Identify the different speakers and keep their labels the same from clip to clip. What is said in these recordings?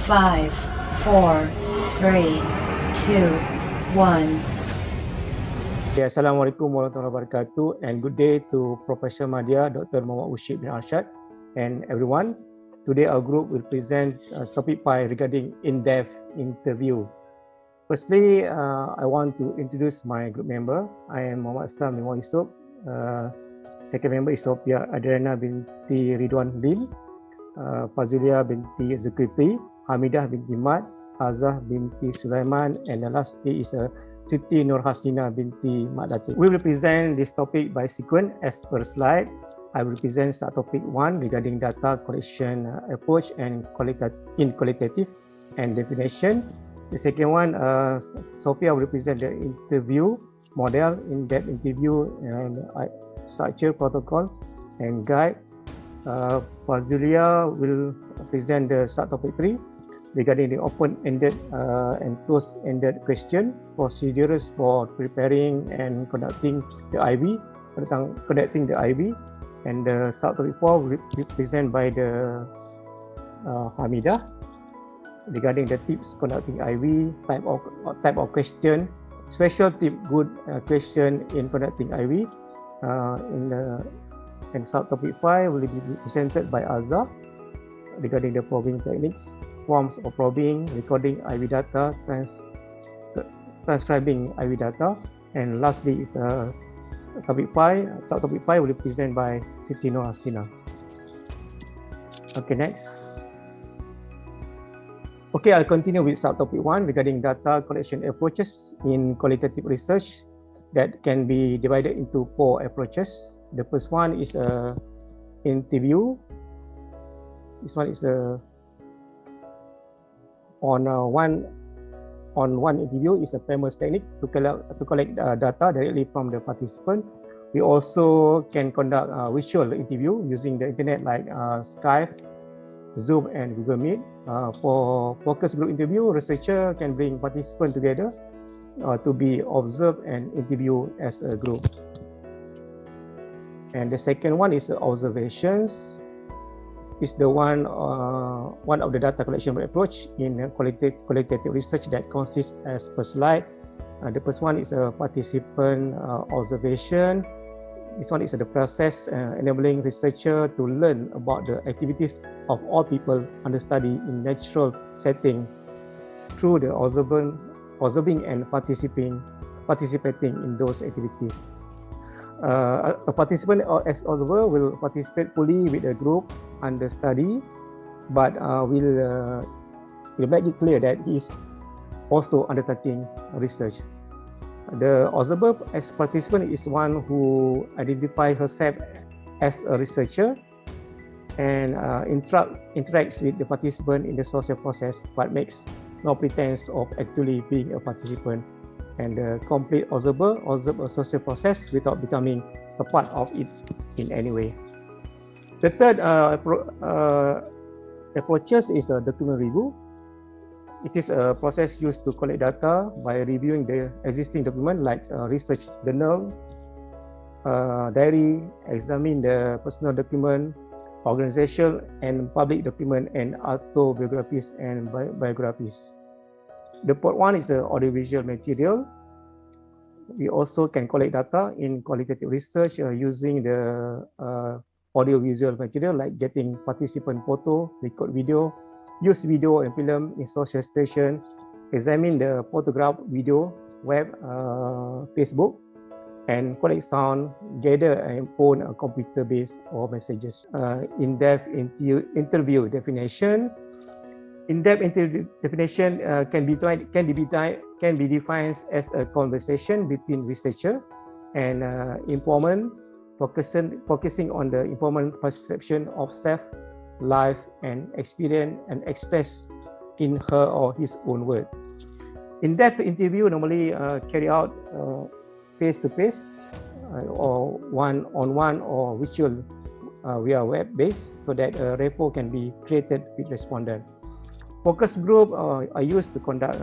Speaker 1: 5, 4, 3, 2, 1.
Speaker 2: Assalamualaikum warahmatullahi wabarakatuh, and good day to Professor Madya, Dr. Muhammad Ushid bin Arshad, and everyone. Today our group will present topic 5 regarding in-depth interview. Firstly, I want to introduce my group member. I am Muhammad Sam bin Yusuf. Second member is Sophia Adriana binti Ridwan bin, Fazulia binti Zulkifli, Hamidah binti Mat, Azah binti Sulaiman, and the last is Siti Nur Hasnina binti Mat Latif. We will present this topic by sequence as per slide. I will present subtopic 1 regarding data collection approach and qualitative and definition. The second one, Sophia will present the interview model, in-depth interview and structure, protocol and guide. Fazulia will present the subtopic 3 regarding the open-ended and closed-ended question, procedures for preparing and conducting the IB, and the subtopic 4 will be presented by the Hamidah regarding the tips conducting IB, type of question, special tip good question in conducting IB. And subtopic 5 will be presented by Azah regarding the probing techniques, forms of probing, recording IB data, transcribing IB data, and lastly is subtopic 5 will be presented by Siti Nur Hasnina. Okay, next. Okay, I'll continue with subtopic 1 regarding data collection approaches in qualitative research that can be divided into 4 approaches. The first one is interview. This one is on one interview is a famous technique to collect data directly from the participant. We also can conduct visual interview using the internet like Skype, Zoom, and Google Meet. For focus group interview, researcher can bring participants together to be observed and interviewed as a group. And the second one is observations. Is the one of the data collection approach in qualitative research that consists as per slide. The first one is a participant observation. This one is the process enabling researcher to learn about the activities of all people under study in natural setting through the observing and participating in those activities. A participant as observer will participate fully with a group under study, but will make it clear that he is also undertaking research. The observer as participant is one who identifies herself as a researcher and interacts with the participant in the social process, but makes no pretense of actually being a participant. And the complete observer observe a social process without becoming a part of it in any way. The third approaches is a document review. It is a process used to collect data by reviewing the existing document like research journal, diary, examine the personal document, organizational and public document, and autobiographies and biographies. The fourth one is audiovisual material. We also can collect data in qualitative research using the audiovisual material like getting participant photo, record video, use video and film in social station, examine the photograph, video, web, Facebook, and collect sound, gather and phone computer-based or messages. In-depth interview definition. In-depth interview definition can be defined as a conversation between researcher and informant, focusing on the informant perception of self, life, and experience, and expressed in her or his own word. In-depth interview normally carry out face-to-face or one-on-one or virtual via web-based, so that a rapport can be created with respondent. Focus group are used to conduct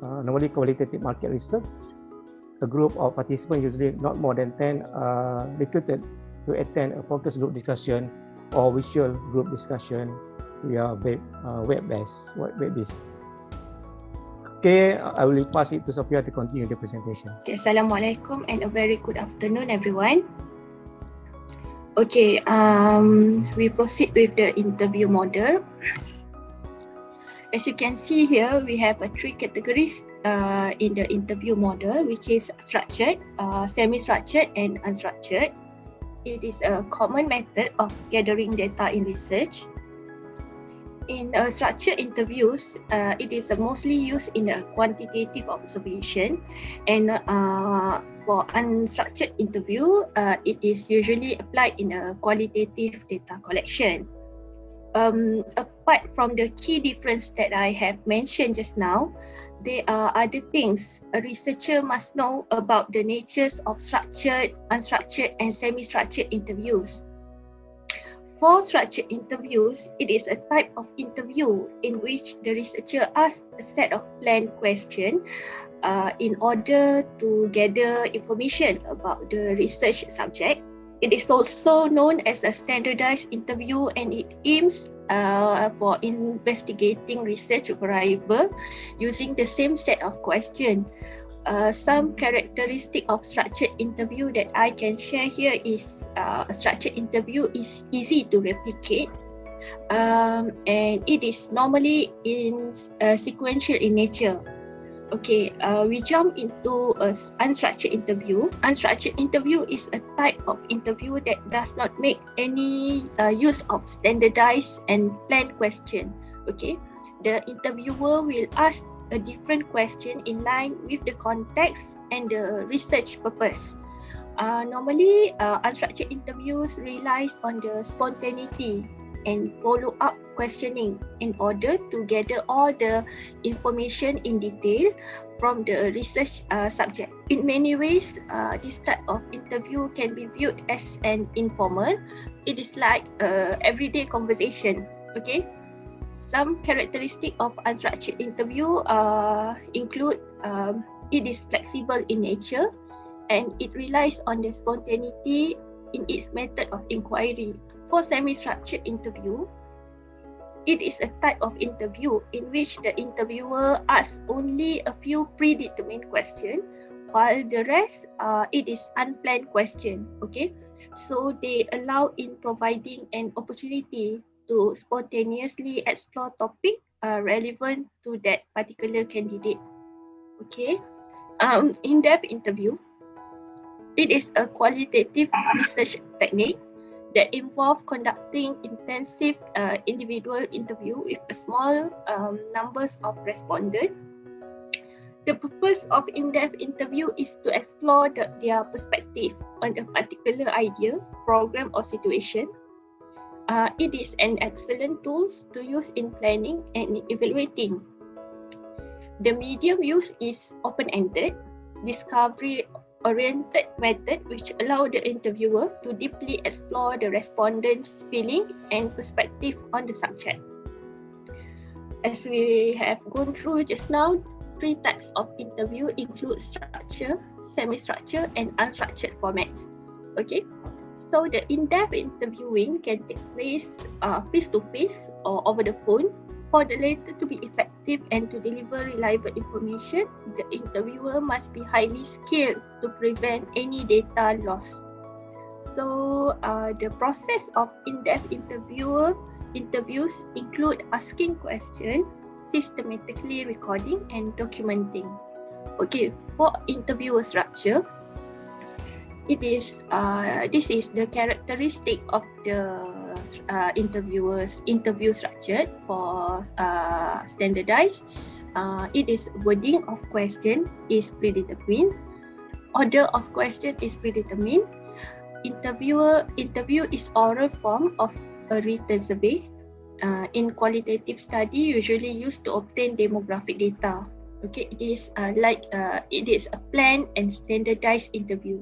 Speaker 2: normally qualitative market research. A group of participants, usually not more than 10, recruited to attend a focus group discussion or visual group discussion we are web-based. Okay, I will pass it to Sophia to continue the presentation.
Speaker 3: Okay, Assalamualaikum and a very good afternoon, everyone. Okay, we proceed with the interview model. As you can see here, we have three categories in the interview model, which is structured, semi-structured, and unstructured. It is a common method of gathering data in research. In structured interviews, it is mostly used in a quantitative observation, and for unstructured interview, it is usually applied in a qualitative data collection. Apart from the key difference that I have mentioned just now, there are other things a researcher must know about the natures of structured, unstructured, and semi-structured interviews. For structured interviews, it is a type of interview in which the researcher asks a set of planned questions in order to gather information about the research subject. It is also known as a standardized interview, and it aims for investigating research variable using the same set of questions. Some characteristic of structured interview that I can share here is a structured interview is easy to replicate, and it is normally sequential in nature. Okay, we jump into unstructured interview. Unstructured interview is a type of interview that does not make any use of standardized and planned question. Okay, the interviewer will ask a different question in line with the context and the research purpose. Normally, unstructured interviews relies on the spontaneity and follow-up questioning in order to gather all the information in detail from the research subject. In many ways, this type of interview can be viewed as an informal. It is like everyday conversation. Okay. Some characteristic of unstructured interview include it is flexible in nature, and it relies on the spontaneity in its method of inquiry. For semi-structured interview, it is a type of interview in which the interviewer asks only a few predetermined questions, while the rest it is unplanned question. Okay, so they allow in providing an opportunity to spontaneously explore topic relevant to that particular candidate. Okay, in-depth interview. It is a qualitative research technique that involves conducting intensive individual interview with a small numbers of respondents. The purpose of in-depth interview is to explore their perspective on a particular idea, program, or situation. It is an excellent tool to use in planning and evaluating. The medium used is open-ended, discovery-oriented method which allow the interviewer to deeply explore the respondent's feeling and perspective on the subject. As we have gone through just now, three types of interview include structure, semi-structure, and unstructured formats. Okay, so the in-depth interviewing can take place face-to-face or over the phone. For the latter to be effective and to deliver reliable information, the interviewer must be highly skilled to prevent any data loss. So the process of in-depth interviews include asking questions, systematically recording, and documenting. Okay, for interviewer structure, it is this is the characteristic of the interviewer's interview structure. For standardized, it is wording of question is predetermined, order of question is predetermined. Interview is oral form of a written survey. In qualitative study, usually used to obtain demographic data. Okay, it is it is a planned and standardized interview.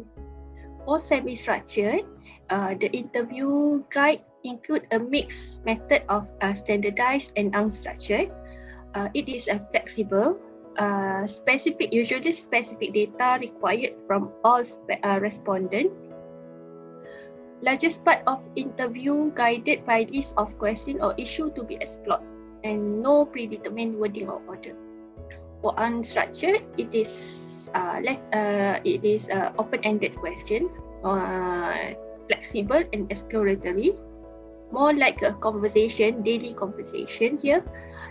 Speaker 3: For semi-structured, the interview guide include a mixed method of standardized and unstructured. It is flexible, usually specific data required from all respondents. Largest part of interview guided by list of question or issue to be explored and no predetermined wording or order. For unstructured, it is open-ended question, flexible and exploratory, more like a conversation, daily conversation here,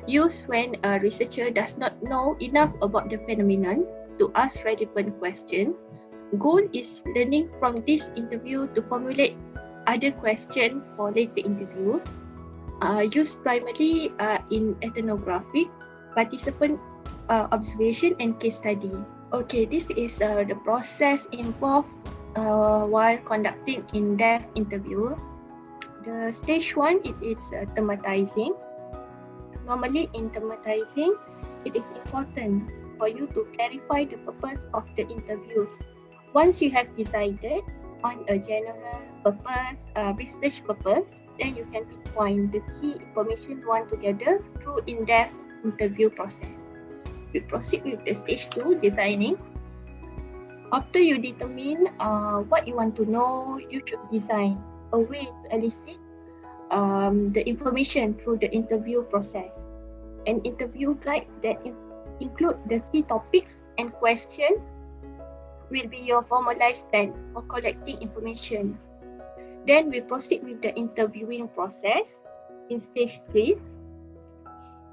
Speaker 3: used when a researcher does not know enough about the phenomenon to ask relevant question. Goal is learning from this interview to formulate other questions for later interview. Used primarily in ethnographic, participant observation and case study. Okay, this is the process involved while conducting in-depth interview. The stage 1, it is thematizing. Normally in thematizing, it is important for you to clarify the purpose of the interviews. Once you have decided on a general purpose, research purpose, then you can pinpoint the key information you want to gather through in-depth interview process. We proceed with the stage 2, designing. After you determine what you want to know, you should design a way to elicit the information through the interview process. An interview guide that include the key topics and questions will be your formalized plan for collecting information. Then we proceed with the interviewing process in stage 3.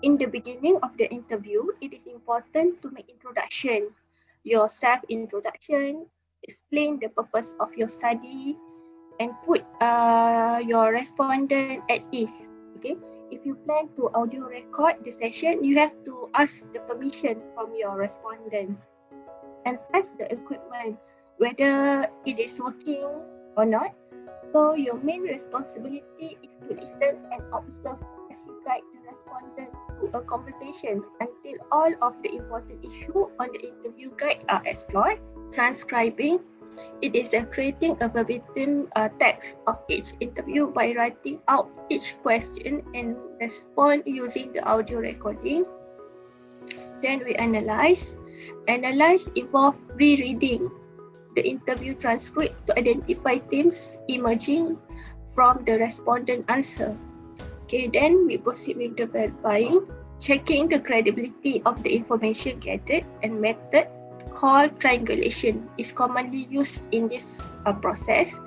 Speaker 3: In the beginning of the interview, it is important to make introduction, your self-introduction, explain the purpose of your study, and put your respondent at ease. Okay, if you plan to audio record the session, you have to ask the permission from your respondent and test the equipment, whether it is working or not. So your main responsibility is to listen and observe as you guide the respondent through a conversation until all of the important issues on the interview guide are explored. Transcribing, it is creating a verbatim text of each interview by writing out each question and respond using the audio recording. Then we analyze. Analyze involves rereading the interview transcript to identify themes emerging from the respondent answer. Okay, then we proceed with the verifying, checking the credibility of the information gathered, and method called triangulation is commonly used in this process.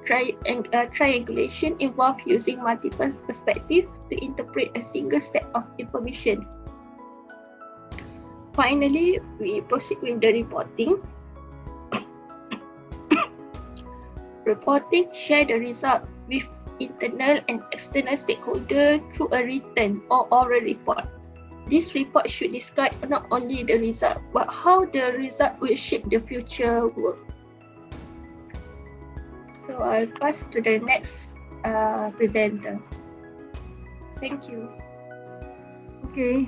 Speaker 3: Triangulation involves using multiple perspectives to interpret a single set of information. Finally, we proceed with the reporting. Reporting, share the result with internal and external stakeholders through a written or oral report. This report should describe not only the result, but how the result will shape the future work. So I'll pass to the next presenter. Thank you.
Speaker 4: Okay,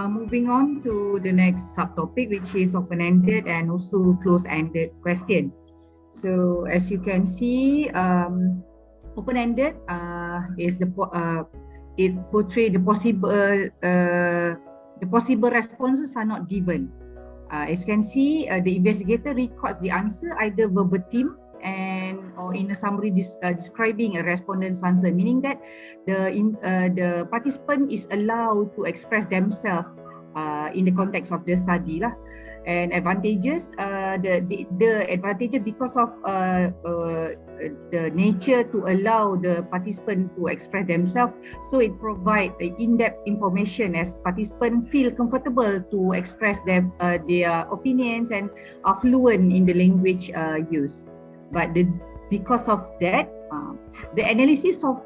Speaker 4: moving on to the next subtopic, which is open-ended and also close-ended question. So as you can see, open-ended is it portrays the possible responses are not given. As you can see, the investigator records the answer either verbatim or in a summary describing a respondent's answer, meaning that the participant is allowed to express themselves in the context of the study lah. And advantages, the advantages because of the nature to allow the participant to express themselves, so it provides in-depth information as participants feel comfortable to express their opinions and are fluent in the language used. But because of that, the analysis of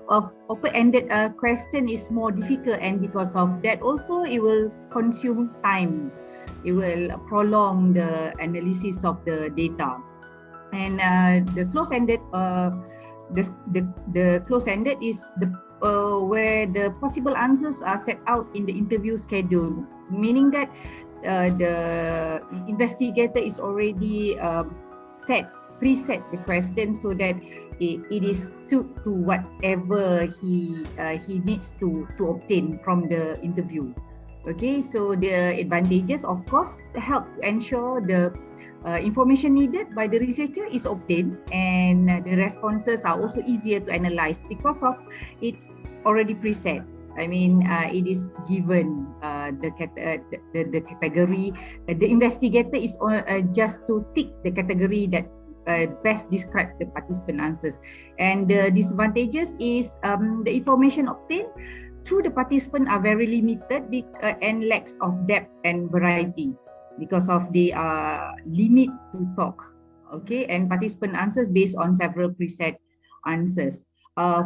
Speaker 4: open-ended question is more difficult, and because of that also it will consume time. It will prolong the analysis of the data. And the close-ended, the close-ended is where the possible answers are set out in the interview schedule, meaning that the investigator is already preset the question so that it is suit to whatever he needs to obtain from the interview. Okay, so the advantages, of course, help to ensure the information needed by the researcher is obtained, and the responses are also easier to analyze because of it's already preset. I mean, it is given the category. The investigator is just to tick the category that best describe the participant answers. And the disadvantages is the information obtained through the participant are very limited and lacks of depth and variety because of the limit to talk. Okay, and participant answers based on several preset answers.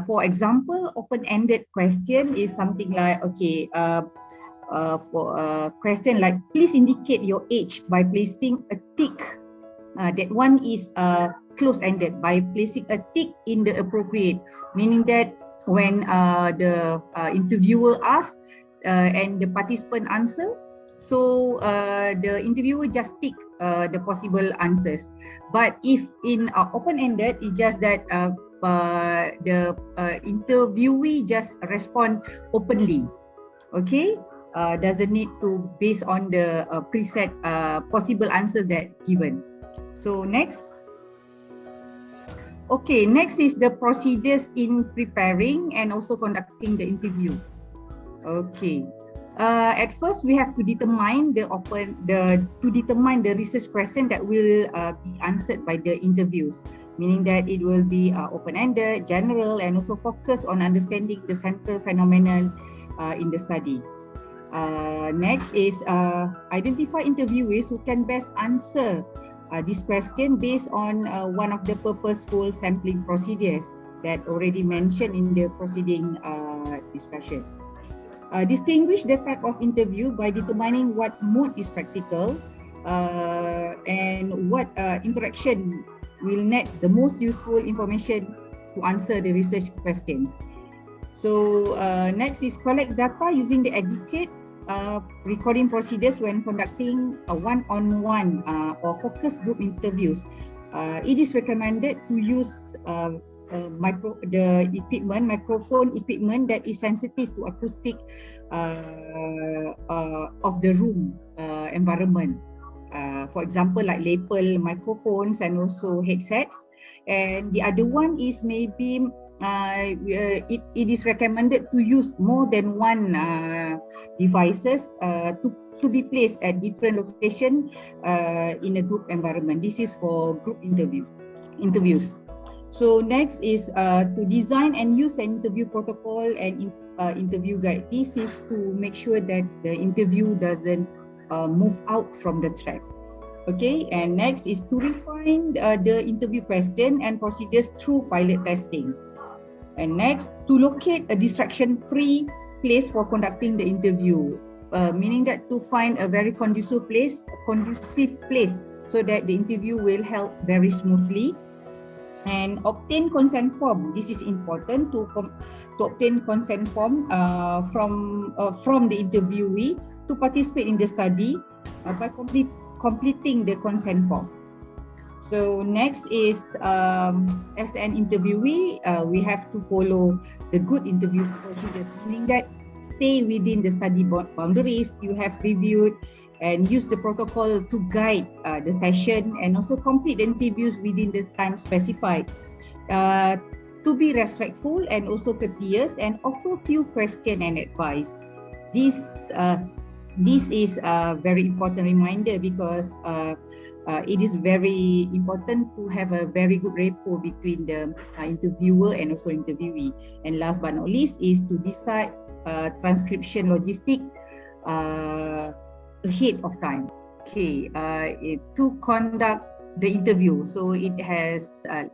Speaker 4: For example, open-ended question is something like, okay, for a question like, please indicate your age by placing a tick. That one is close-ended by placing a tick in the appropriate, meaning that when the interviewer asks and the participant answer, so the interviewer just tick the possible answers. But if in open-ended, it's just that the interviewee just respond openly. Okay, doesn't need to based on the preset possible answers that given. So next. Okay, next is the procedures in preparing and also conducting the interview. Okay. At first, we have to determine the research question that will be answered by the interviews, meaning that it will be open-ended, general, and also focus on understanding the central phenomenon in the study. Next is identify interviewees who can best answer this question based on one of the purposeful sampling procedures that already mentioned in the preceding discussion. Distinguish the type of interview by determining what mode is practical and what interaction will net the most useful information to answer the research questions. So next is collect data using the educate recording procedures when conducting a one-on-one or focus group interviews. It is recommended to use microphone equipment that is sensitive to acoustic of the room environment. For example, like lapel microphones and also headsets. And the other one is maybe it is recommended to use more than one devices to be placed at different locations in a group environment. This is for group interviews. So next is to design and use an interview protocol and interview guide. This is to make sure that the interview doesn't move out from the track. Okay, and next is to refine the interview question and procedures through pilot testing. And next, to locate a distraction-free place for conducting the interview, meaning that to find a very conducive place so that the interview will help very smoothly. And obtain consent form. This is important to obtain consent form from the interviewee to participate in the study by completing the consent form. So next is as an interviewee, we have to follow the good interview procedure, meaning that stay within the study boundaries you have reviewed and use the protocol to guide the session and also complete the interviews within the time specified. To be respectful and also courteous and offer few questions and advice. This is a very important reminder because it is very important to have a very good rapport between the interviewer and also interviewee. And last but not least is to decide transcription logistic ahead of time. Okay, to conduct the interview, so it has a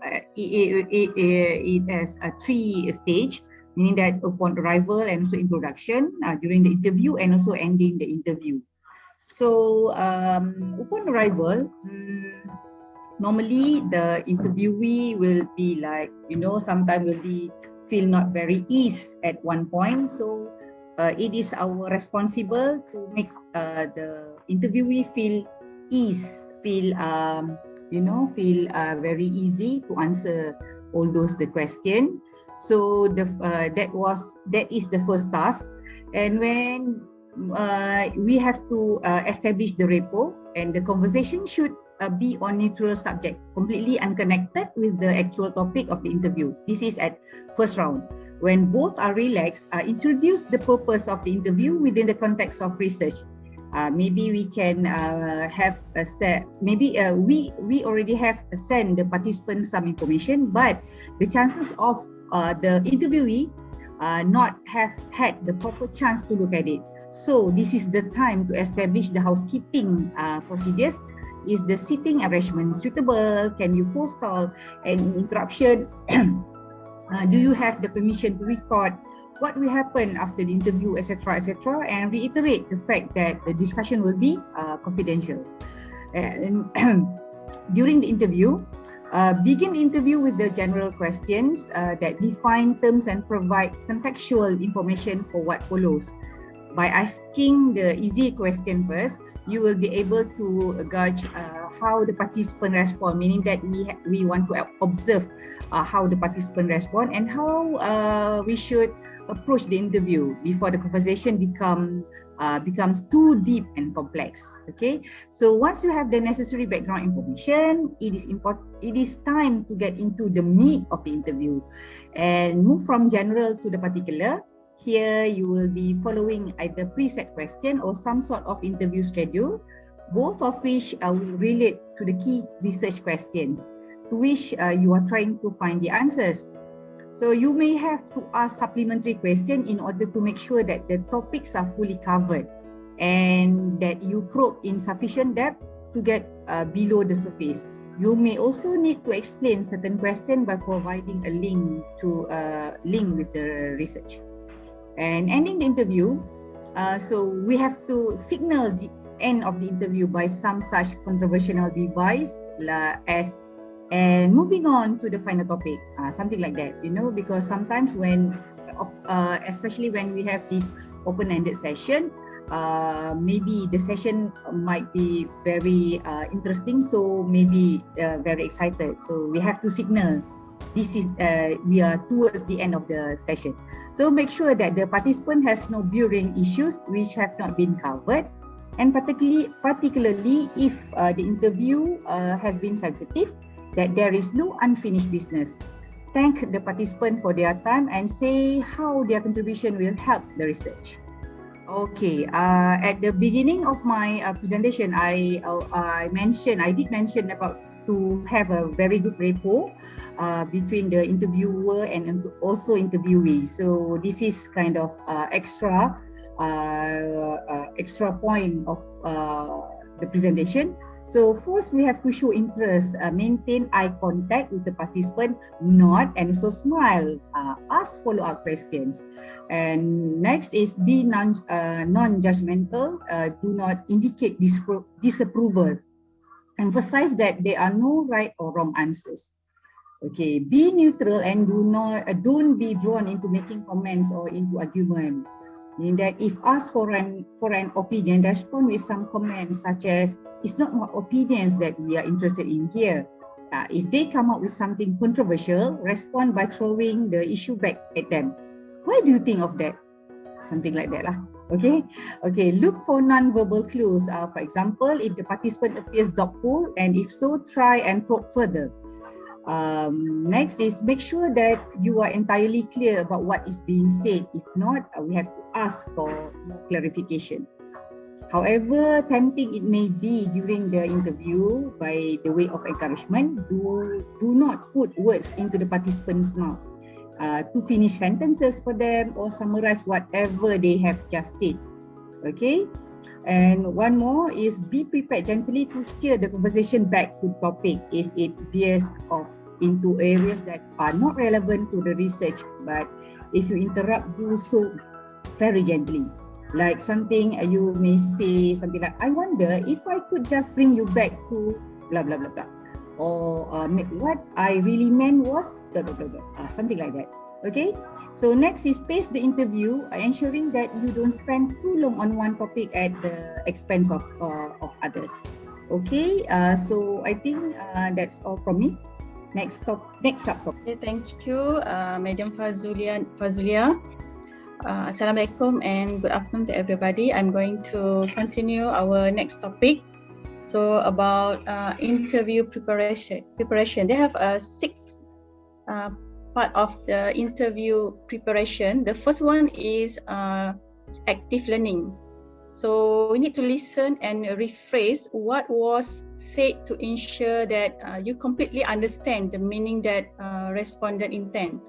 Speaker 4: 3 stage, meaning that upon arrival and also introduction, during the interview and also ending the interview. So upon arrival, normally the interviewee will be like, sometimes will be feel not very ease at one point. So it is our responsible to make the interviewee feel ease, feel very easy to answer all the question. So that is the first task. And when we have to establish the rapport, and the conversation should be on neutral subject, completely unconnected with the actual topic of the interview. This is at first round. When both are relaxed, introduce the purpose of the interview within the context of research. Maybe we can have a set. Maybe we already have sent the participants some information, but the chances of the interviewee not have had the proper chance to look at it. So this is the time to establish the housekeeping procedures. Is the seating arrangement suitable? Can you forestall any interruption? Do you have the permission to record what will happen after the interview, etc., etc., and reiterate the fact that the discussion will be confidential. And during the interview, begin the interview with the general questions that define terms and provide contextual information for what follows. By asking the easy question first, you will be able to gauge how the participant respond, meaning that we want to observe how the participant respond and how we should approach the interview before the conversation becomes too deep and complex. Okay, so once you have the necessary background information, it is time to get into the meat of the interview and move from general to the particular. Here you will be following either preset question or some sort of interview schedule, both of which will relate to the key research questions to which you are trying to find the answers. So you may have to ask supplementary questions in order to make sure that the topics are fully covered and that you probe in sufficient depth to get below the surface. You may also need to explain certain questions by providing a link with the research. And ending the interview, so we have to signal the end of the interview by some such controversial device as and moving on to the final topic, something like that, you know, because sometimes when, especially when we have this open-ended session, maybe the session might be very interesting, so maybe very excited. So we have to signal this is we are towards the end of the session. So make sure that the participant has no burning issues which have not been covered, and particularly if the interview has been sensitive, that there is no unfinished business. Thank the participant for their time and say how their contribution will help the research. Okay, at the beginning of my presentation, I did mention about to have a very good rapport between the interviewer and also interviewee. So this is kind of extra point of the presentation. So first, we have to show interest, maintain eye contact with the participant, nod and also smile, ask follow-up questions. And next is be non-judgmental, do not indicate disapproval. Emphasize that there are no right or wrong answers. Okay, be neutral and don't be drawn into making comments or into argument. Meaning that if asked for an opinion, respond with some comments such as, it's not my opinions that we are interested in here. If they come up with something controversial, respond by throwing the issue back at them. Why do you think of that? Something like that lah. Okay. Okay. Look for non-verbal clues. For example, if the participant appears doubtful, and if so, try and probe further. Next is make sure that you are entirely clear about what is being said. If not, we have to ask for more clarification. However tempting it may be during the interview, by the way of encouragement, do not put words into the participant's mouth to finish sentences for them or summarize whatever they have just said. Okay. And one more is be prepared gently to steer the conversation back to the topic if it veers off into areas that are not relevant to the research. But if you interrupt, do so very gently. Like something you may say something like, I wonder if I could just bring you back to blah blah blah blah, or what I really meant was blah blah blah blah, something like that. Okay, so next is pace the interview, ensuring that you don't spend too long on one topic at the expense of others. Okay, so I think that's all from me. Next up.
Speaker 5: Okay, thank you, Madam Fazulia. Assalamualaikum and good afternoon to everybody. I'm going to continue our next topic. So about interview preparation, they have 6 part of the interview preparation. The first one is active learning. So we need to listen and rephrase what was said to ensure that you completely understand the meaning that respondent intend.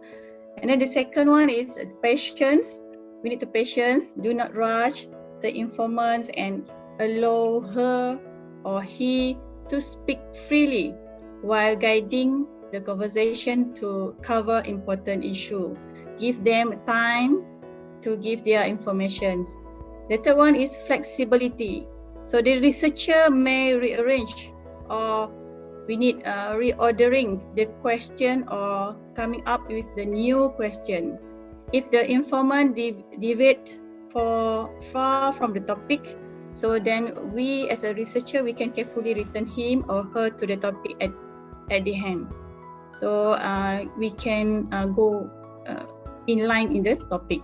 Speaker 5: And then the second one is patience. We need to patience, do not rush the informants and allow her or he to speak freely while guiding the conversation to cover important issue. Give them time to give their informations. The third one is flexibility. So the researcher may rearrange or we need reordering the question or coming up with the new question. If the informant deviates far from the topic, so then we as a researcher, we can carefully return him or her to the topic at the hand. So we can go in line in the topic.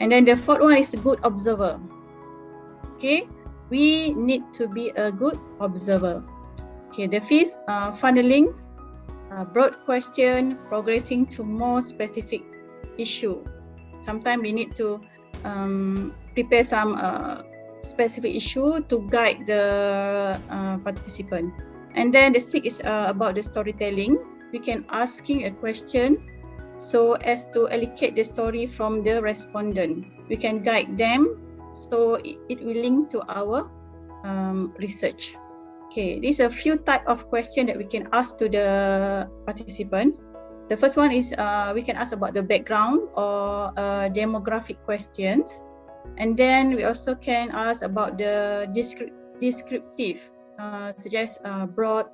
Speaker 5: And then the fourth one is a good observer. Okay, we need to be a good observer. Okay, the fifth, funneling, broad question, progressing to more specific issue. Sometimes we need to prepare some specific issue to guide the participant. And then the sixth is about the storytelling. We can asking a question so as to allocate the story from the respondent. We can guide them so it will link to our research. Okay, these are a few type of questions that we can ask to the participant. The first one is we can ask about the background or demographic questions. And then we also can ask about the descriptive, such as broad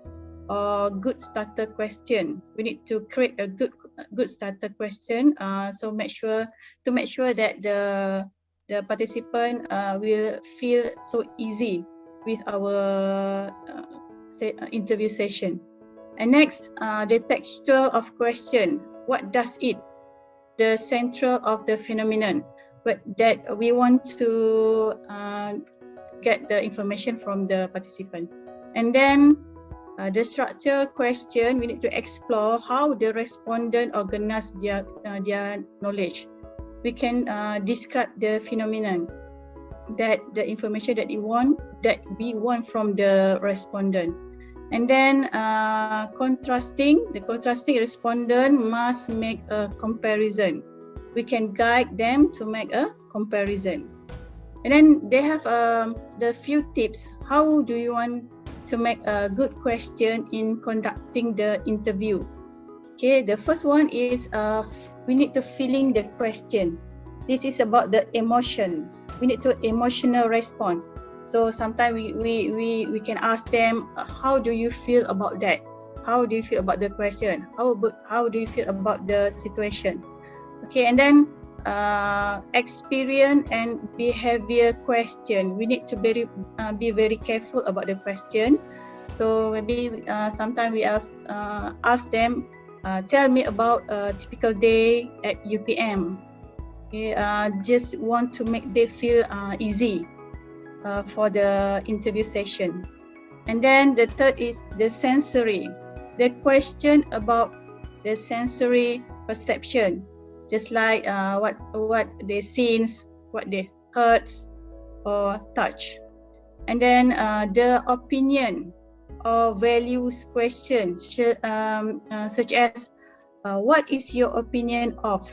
Speaker 5: or good starter question. We need to create a good starter question. So make sure that the participant will feel so easy with our interview session. And next, the textual of question. What does it? The central of the phenomenon, but that we want to get the information from the participant. And then the structural question, we need to explore how the respondent organize their knowledge. We can describe the phenomenon, that the information that we want from the respondent. And then the contrasting respondent must make a comparison. We can guide them to make a comparison. And then they have the few tips. How do you want to make a good question in conducting the interview? Okay, the first one is we need to feeling the question. This is about the emotions. We need to emotional respond. So sometimes we can ask them, how do you feel about that? How do you feel about the question? How do you feel about the situation? Okay, and then experience and behavior question. We need to be very careful about the question. So maybe sometimes we ask them, tell me about a typical day at UPM. Okay, just want to make them feel easy for the interview session. And then the third is the sensory. The question about the sensory perception, just like what they see, what they heard or touch. And then the opinion or values question, such as what is your opinion of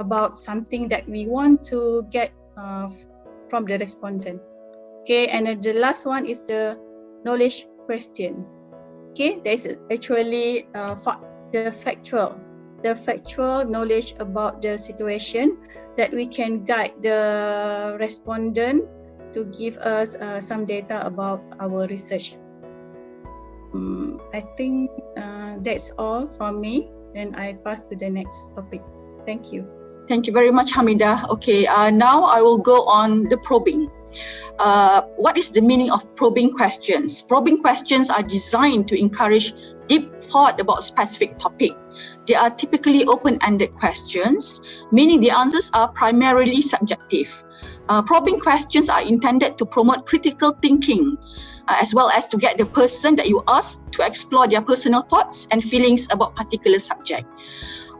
Speaker 5: about something that we want to get from the respondent. Okay, and then the last one is the knowledge question. Okay, that is actually the factual knowledge about the situation that we can guide the respondent to give us some data about our research. I think that's all from me. Then I pass to the next topic. Thank you.
Speaker 6: Thank you very much, Hamida. Okay, now I will go on the probing. What is the meaning of probing questions? Probing questions are designed to encourage deep thought about specific topic. They are typically open-ended questions, meaning the answers are primarily subjective. Probing questions are intended to promote critical thinking as well as to get the person that you ask to explore their personal thoughts and feelings about particular subject.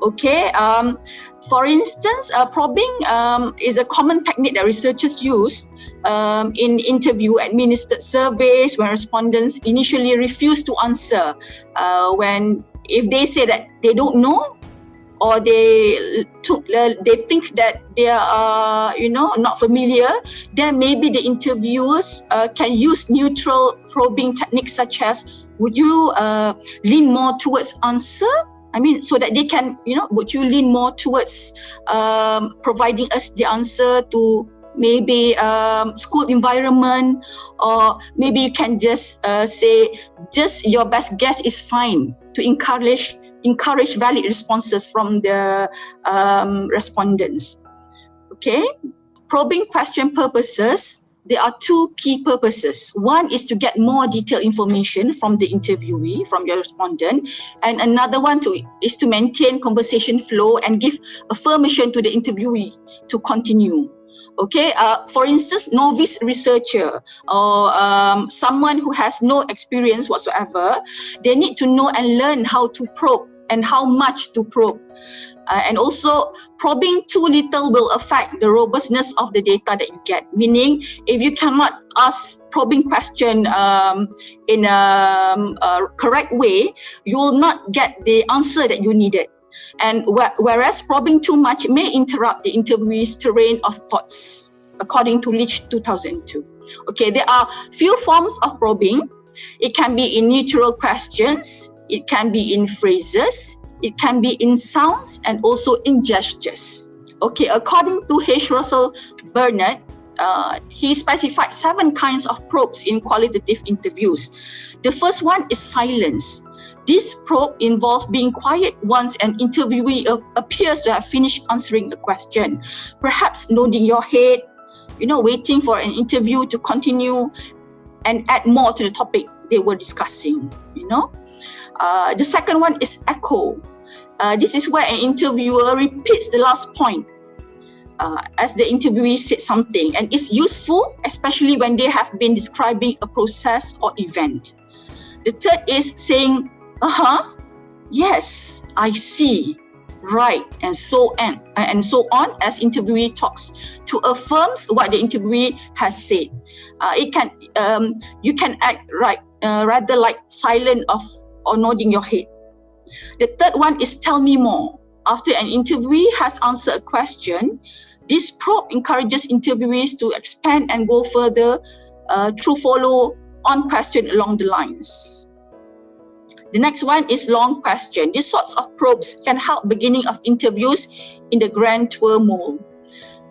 Speaker 6: Okay, for instance, probing is a common technique that researchers use in interview-administered surveys when respondents initially refuse to answer. If they say that they don't know, or they think that they are not familiar, then maybe the interviewers can use neutral probing techniques such as, would you lean more towards answer? I mean, so that they can, would you lean more towards providing us the answer to maybe school environment, or maybe you can just say, just your best guess is fine, to encourage valid responses from the respondents. Okay, probing question purposes, there are two key purposes. One is to get more detailed information from the interviewee, from your respondent, and another one is to maintain conversation flow and give affirmation to the interviewee to continue. Okay, for instance, novice researcher or someone who has no experience whatsoever, they need to know and learn how to probe and how much to probe. And also, probing too little will affect the robustness of the data that you get. Meaning, if you cannot ask probing question in a correct way, you will not get the answer that you needed. And whereas probing too much may interrupt the interviewee's terrain of thoughts, according to Leach 2002. Okay, there are few forms of probing. It can be in neutral questions, it can be in phrases, it can be in sounds, and also in gestures. Okay, according to H. Russell Burnett, he specified 7 kinds of probes in qualitative interviews. The first one is silence. This probe involves being quiet once an interviewee appears to have finished answering a question, perhaps nodding your head, waiting for an interview to continue and add more to the topic they were discussing. The second one is echo. This is where an interviewer repeats the last point as the interviewee said something, and it's useful, especially when they have been describing a process or event. The third is saying, yes, I see, right, and so on, as interviewee talks to affirm what the interviewee has said. You can act right, rather like silent or nodding your head. The third one is tell me more. After an interviewee has answered a question, this probe encourages interviewees to expand and go further through follow-on question along the lines. The next one is long question. These sorts of probes can help beginning of interviews in the grand tour mode.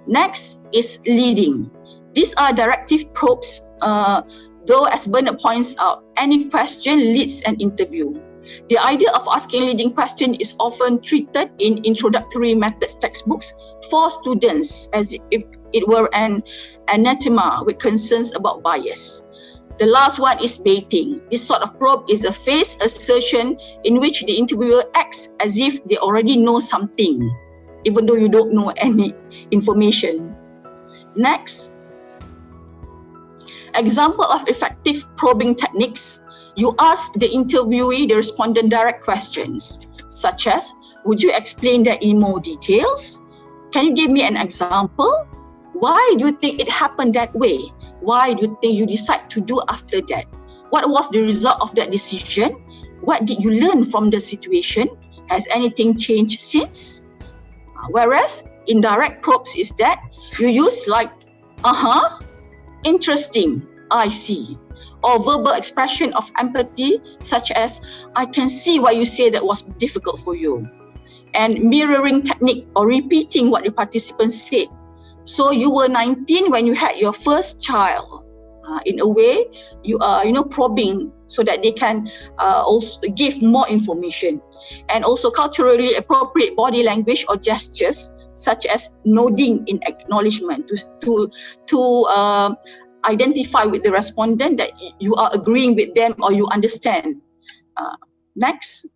Speaker 6: Next is leading. These are directive probes, though as Bernard points out, any question leads an interview. The idea of asking leading question is often treated in introductory methods textbooks for students as if it were an anathema with concerns about bias. The last one is baiting. This sort of probe is a phase assertion in which the interviewer acts as if they already know something, even though you don't know any information. Next, example of effective probing techniques. You ask the interviewee, the respondent, direct questions, such as, would you explain that in more details? Can you give me an example? Why do you think it happened that way? Why do you think you decide to do after that? What was the result of that decision? What did you learn from the situation? Has anything changed since? Whereas indirect probes is that you use like, interesting, I see. Or verbal expression of empathy, such as, I can see why you say that was difficult for you. And mirroring technique or repeating what the participants said. So you were 19 when you had your first child. In a way, you are, probing so that they can also give more information. And also culturally appropriate body language or gestures, such as nodding in acknowledgement to identify with the respondent that you are agreeing with them or you understand. Next.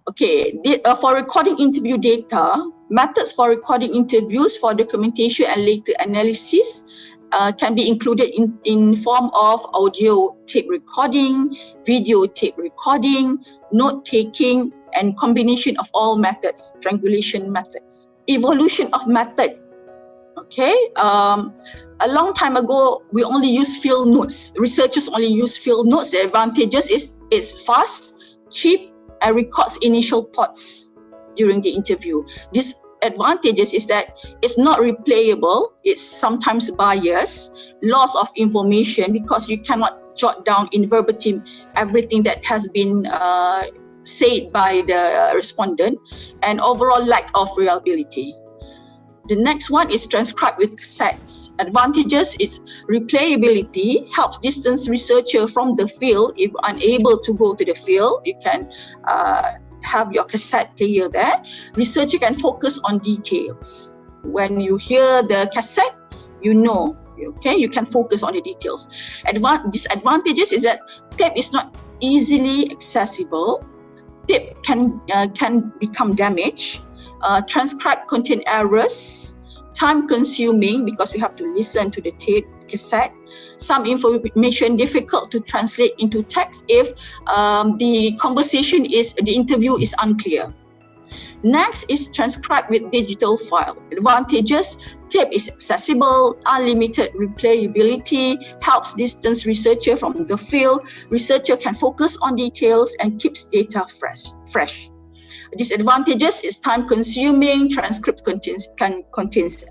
Speaker 6: Okay, for recording interview data, methods for recording interviews for documentation and later analysis can be included in form of audio tape recording, video tape recording, note taking, and combination of all methods, triangulation methods. Evolution of method. Okay, a long time ago, we only use field notes. Researchers only use field notes. The advantages is it's fast, cheap, and records initial thoughts during the interview. Disadvantages is that it's not replayable. It's sometimes biased, loss of information because you cannot jot down in verbatim everything that has been said by the respondent, and overall lack of reliability. The next one is transcribe with cassettes. Advantages is replayability, helps distance researcher from the field. If unable to go to the field, you can have your cassette player there. Researcher can focus on details. When you hear the cassette, you know, okay, you can focus on the details. Disadvantages is that tape is not easily accessible. Tape can become damaged. Transcribe contain errors, time consuming because we have to listen to the tape cassette. Some information difficult to translate into text if the interview is unclear. Next is transcribe with digital file. Advantages, tape is accessible, unlimited replayability, helps distance researcher from the field. Researcher can focus on details and keeps data fresh. Disadvantages is time consuming, transcript contains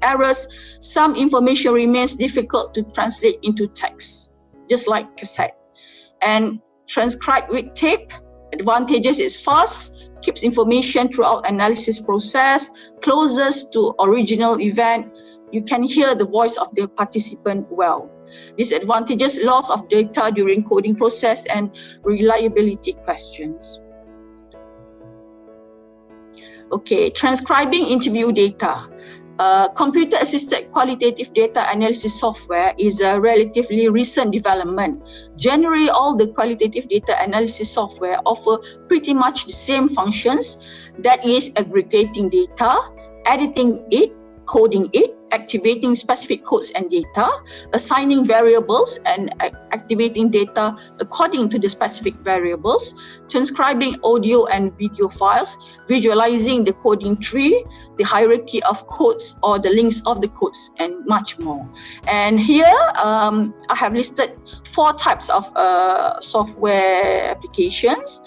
Speaker 6: errors, some information remains difficult to translate into text, just like cassette. And transcribe with tape, advantages is fast, keeps information throughout analysis process, closest to original event, you can hear the voice of the participant well. Disadvantages, loss of data during coding process and reliability questions. Okay, transcribing interview data. Computer-assisted qualitative data analysis software is a relatively recent development. Generally, all the qualitative data analysis software offer pretty much the same functions, that is aggregating data, editing it, coding it, activating specific codes and data, assigning variables and activating data according to the specific variables, transcribing audio and video files, visualizing the coding tree, the hierarchy of codes or the links of the codes, and much more. And here I have listed 4 types of software applications,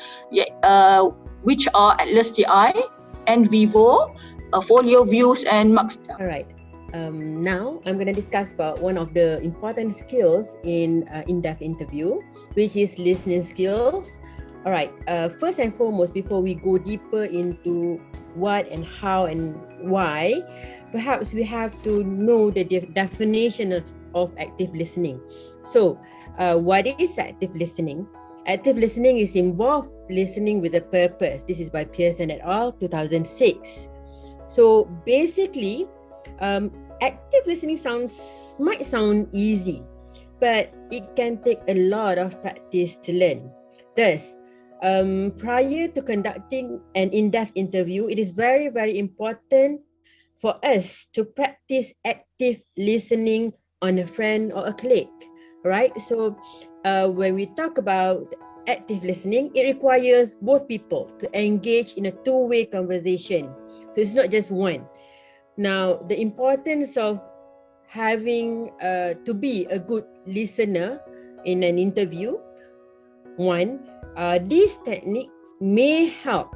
Speaker 6: which are Atlas TI, NVivo, Folio Views, and Maxtel.
Speaker 7: All right. Now I'm going to discuss about one of the important skills in in-depth interview, which is listening skills. All right. First and foremost, before we go deeper into what and how and why, perhaps we have to know the definition of active listening. So, what is active listening? Active listening is involved listening with a purpose. This is by Pearson et al. 2006. So basically, active listening might sound easy, but it can take a lot of practice to learn. Thus, prior to conducting an in-depth interview, it is very, very important for us to practice active listening on a friend or a colleague, right? So when we talk about active listening, it requires both people to engage in a two-way conversation. So it's not just one. Now, the importance of having to be a good listener in an interview. One, this technique may help,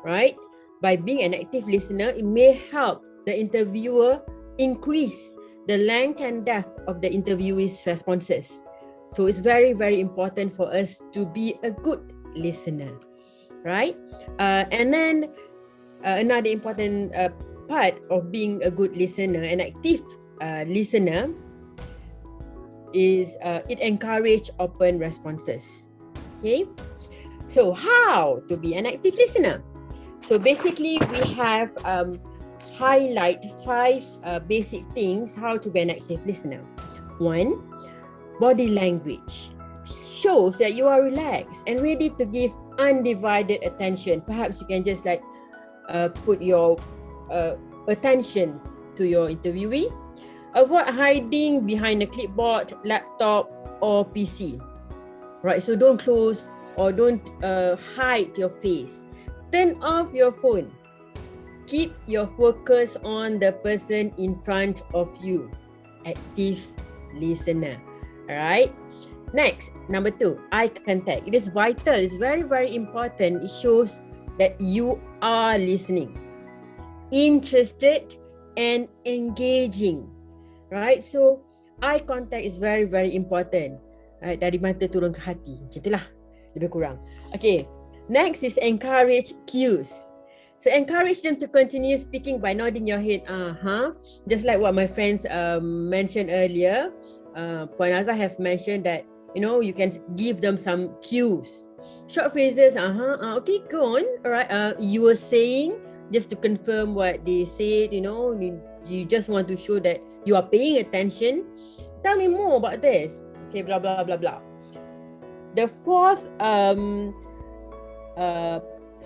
Speaker 7: right? By being an active listener, it may help the interviewer increase the length and depth of the interviewee's responses. So it's very, very important for us to be a good listener, right? And then another important part of being a good listener, an active listener, is it encourages open responses. Okay, so how to be an active listener? So basically, we have highlight 5 basic things how to be an active listener. 1, body language shows that you are relaxed and ready to give undivided attention. Perhaps you can just put your attention to your interviewee. Avoid hiding behind a clipboard, laptop, or PC. Right, so don't close or don't hide your face. Turn off your phone. Keep your focus on the person in front of you. Active listener. Alright. Next, number 2, eye contact. It is vital. It's very, very important. It shows that you are listening, interested, and engaging. Right? So, eye contact is very, very important. Right? Dari mata turun ke hati. Macam itulah. Lebih kurang. Okay. Next is encourage cues. So, encourage them to continue speaking by nodding your head. Just like what my friends mentioned earlier. Puan Azhar have mentioned that, you can give them some cues. Short phrases. Okay, go on. Alright. You were saying, just to confirm what they said, you just want to show that you are paying attention. Tell me more about this. Okay, blah, blah, blah, blah. The fourth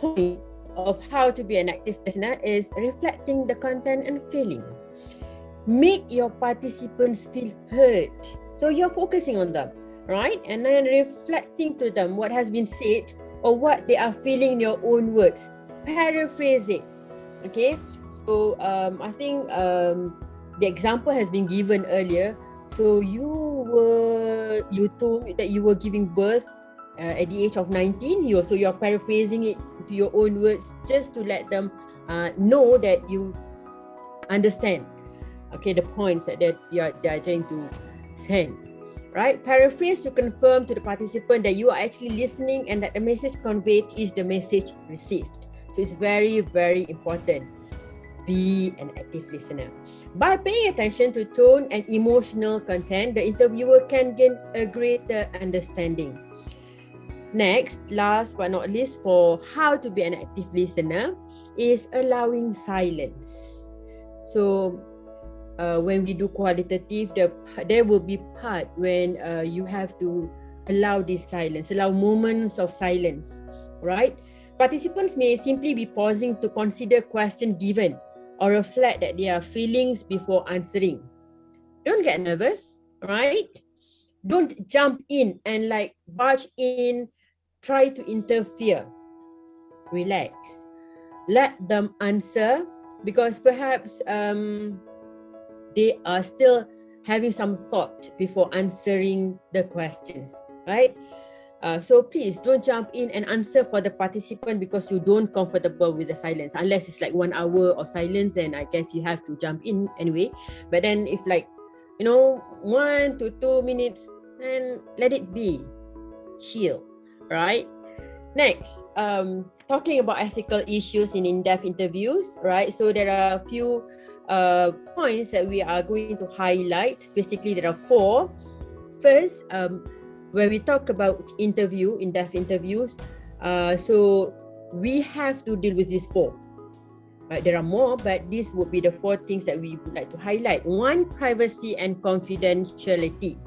Speaker 7: point of how to be an active listener is reflecting the content and feeling. Make your participants feel heard. So you're focusing on them, right? And then reflecting to them what has been said or what they are feeling in your own words. Paraphrase it. Okay, so I think the example has been given earlier. So you told me that you were giving birth at the age of 19. So you're paraphrasing it to your own words just to let them know that you understand. Okay, the points that they are trying to send. Right, paraphrase to confirm to the participant that you are actually listening and that the message conveyed is the message received. So it's very, very important. Be an active listener. By paying attention to tone and emotional content, the interviewer can gain a greater understanding. Next, last but not least, for how to be an active listener is allowing silence. So when we do qualitative, there will be part when you have to allow this silence, allow moments of silence, right? Participants may simply be pausing to consider question given or reflect that their feelings before answering. Don't get nervous, right? Don't jump in and barge in, try to interfere. Relax. Let them answer because perhaps they are still having some thought before answering the questions, right? So please don't jump in and answer for the participant because you don't comfortable with the silence. Unless it's 1 hour of silence, then I guess you have to jump in anyway. But then if 1 to 2 minutes, then let it be. Chill, right? Next, talking about ethical issues in in-depth interviews, right? So there are a few points that we are going to highlight. Basically, there are 4. First, when we talk about in-depth interviews, so we have to deal with these 4. Right, there are more, but these would be the 4 things that we would like to highlight. 1, privacy and confidentiality,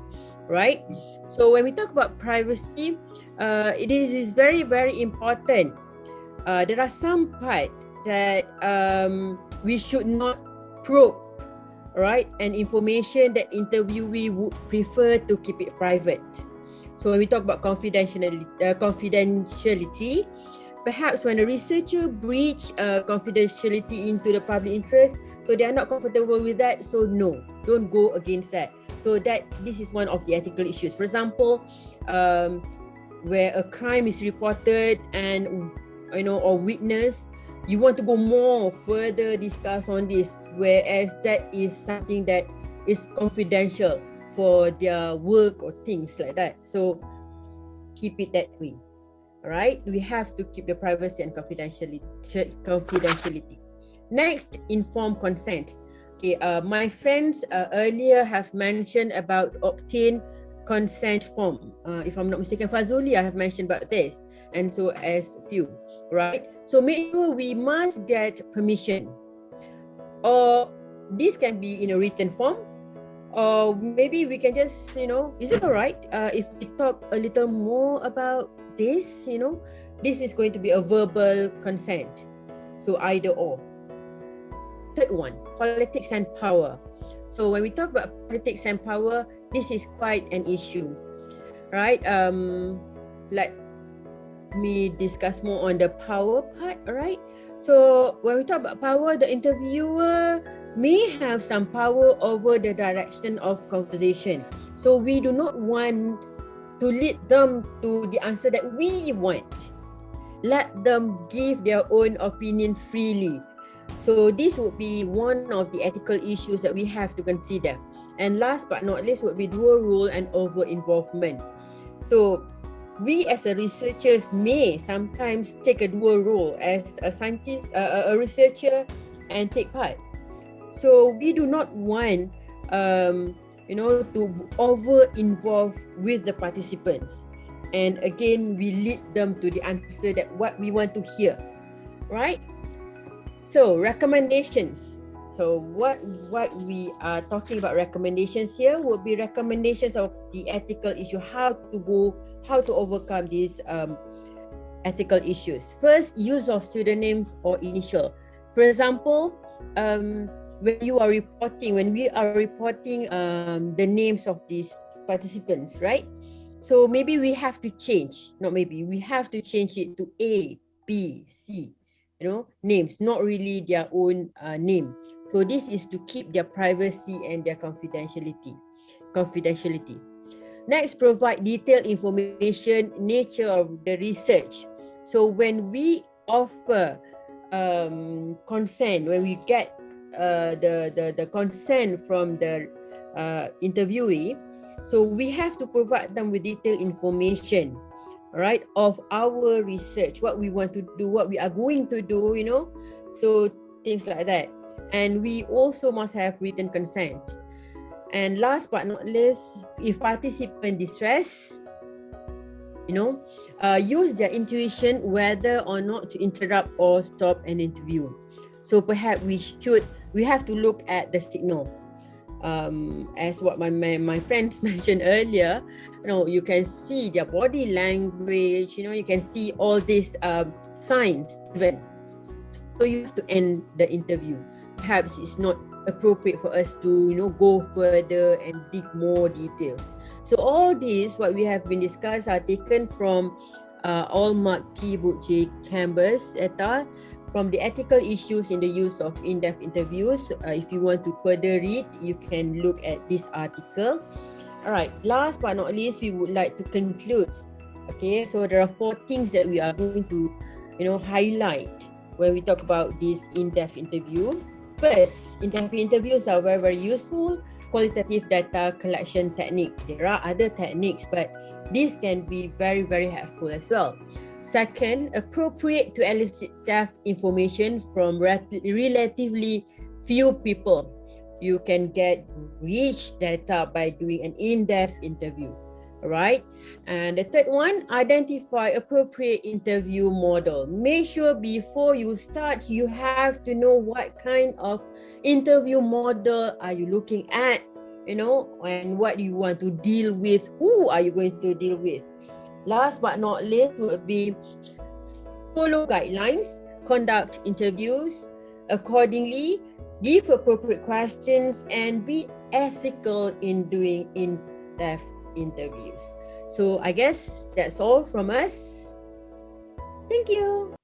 Speaker 7: right? So when we talk about privacy, it is very, very important. There are some parts that we should not probe, right? And information that interviewee would prefer to keep it private. So when we talk about confidentiality, perhaps when a researcher breach confidentiality into the public interest, so they are not comfortable with that, so no, don't go against that. So this is one of the ethical issues. For example, where a crime is reported and or witness, you want to go more further discuss on this, whereas that is something that is confidential for their work or things like that. So keep it that way. All right, we have to keep the privacy and confidentiality. Next, informed consent. Okay, my friends earlier have mentioned about obtain consent form. If I'm not mistaken, Fazuli, I have mentioned about this, and so as few, right? So make sure we must get permission, or this can be in a written form, or maybe we can just, is it all right if we talk a little more about this? This is going to be a verbal consent. So either or. Third one, politics and power. So when we talk about politics and power, this is quite an issue, right? Let me discuss more on the power part, alright? So when we talk about power, the interviewer may have some power over the direction of conversation. So we do not want to lead them to the answer that we want. Let them give their own opinion freely. So this would be one of the ethical issues that we have to consider. And last but not least would be dual role and over involvement. So we as a researchers may sometimes take a dual role as a scientist, a researcher, and take part. So we do not want to over involve with the participants, and again we lead them to the answer that what we want to hear, right? So recommendations. So what we are talking about recommendations here would be recommendations of the ethical issue, how to overcome these ethical issues. First, use of pseudonyms or initial. For example, when we are reporting the names of these participants, right? So maybe we have to change, we have to change it to A, B, C, names, not really their own name. So this is to keep their privacy and their confidentiality. Next, provide detailed information, nature of the research. So when we offer consent, when we get the consent from the interviewee, so we have to provide them with detailed information, right, of our research, what we want to do, what we are going to do, so things like that. And we also must have written consent. And last but not least, if participant distress, use their intuition whether or not to interrupt or stop an interview. So perhaps we have to look at the signal. As what my friends mentioned earlier, you can see their body language, you can see all these signs even. So you have to end the interview. Perhaps it's not appropriate for us to go further and dig more details. So all these what we have been discussed are taken from Allmark P. Book J. Chambers et al. From the ethical issues in the use of in-depth interviews. If you want to further read, you can look at this article. All right, last but not least, we would like to conclude. Okay, so there are 4 things that we are going to highlight when we talk about this in-depth interview. First, in-depth interviews are very, very useful qualitative data collection technique. There are other techniques, but this can be very, very helpful as well. Second, appropriate to elicit depth information from relatively few people. You can get rich data by doing an in-depth interview. All right. And the third one, identify appropriate interview model. Make sure before you start, you have to know what kind of interview model are you looking at, and what you want to deal with, who are you going to deal with. Last but not least would be follow guidelines, conduct interviews accordingly, give appropriate questions, and be ethical in doing in-depth interviews. So I guess that's all from us. Thank you.